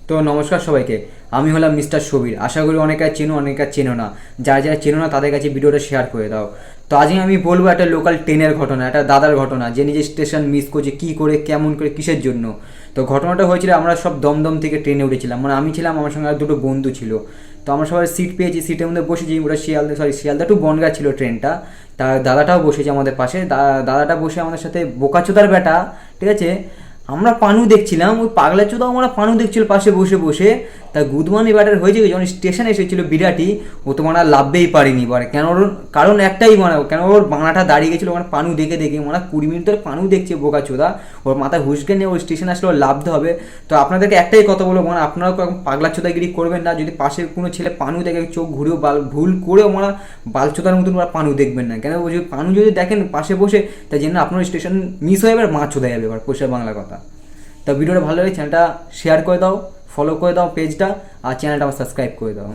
তো নমস্কার সবাইকে। আমি হলাম মিস্টার সবির। আশা করি অনেকে চেনো, অনেকে চেনো না। যারা যারা চেনো না তাদের কাছে ভিডিওটা শেয়ার করে দাও। তো আজকে আমি বলবো একটা লোকাল ট্রেনের ঘটনা, একটা দাদার ঘটনা, যে নিজের স্টেশন মিস করছে, কী করে, কেমন করে, কিসের জন্য। তো ঘটনাটা হয়েছিল, আমরা সব দমদম থেকে ট্রেনে উঠেছিলাম, মানে আমি ছিলাম, আমার সঙ্গে আর দুটো বন্ধু ছিল। তো আমরা সবাই সিট পেয়েছি, সিটের মধ্যে বসেছি। ওটা শিয়ালদা টু বনগাঁ ছিল ট্রেনটা। তা দাদাটাও বসেছে আমাদের পাশে। দাদাটা বসে আমাদের সাথে বোকাচোদার বেটা, ঠিক আছে। আমরা পানু দেখছিলাম, ওই পাগলা চোদাও আমরা পানু দেখছিল পাশে বসে বসে। তা গুদমানি ব্যাটার হয়েছে কি, যখন স্টেশন এসেছিল বিরাটি, ও তো মানে লাভবেই পারিনি এবারে। কেন ওর কারণ একটাই, মানে কেন ওর বাংলাটা দাঁড়িয়ে গেছিলো মানে পানু দেখে দেখে, মানে 20 মিনিট ধরে পানু দেখছে বোকা চোদা। ওর মাথায় হুঁশকে নিয়ে ওর স্টেশন আসলে ওর লাভতে হবে। তো আপনাদেরকে একটাই কথা বলবো, মানে আপনারাও পাগলা চোদাগিরি করবেন না। যদি পাশে কোনো ছেলে পানু দেখে, চোখ ঘুরেও ভুল করেও মানে বালচোদার মতন ওরা পানু দেখবেন না। কেন পানু যদি দেখেন পাশে বসে, তাই জন্য আপনার স্টেশন মিস হয়ে যাবে, মাছ চোদা যাবে এবার, পয়সা বাংলা কথা। তা ভিডিওটা ভালো লাগে চ্যানেলটা শেয়ার করে দাও, ফলো করে দাও পেজটা, আর চ্যানেলটা আমার সাবস্ক্রাইব করে দাও।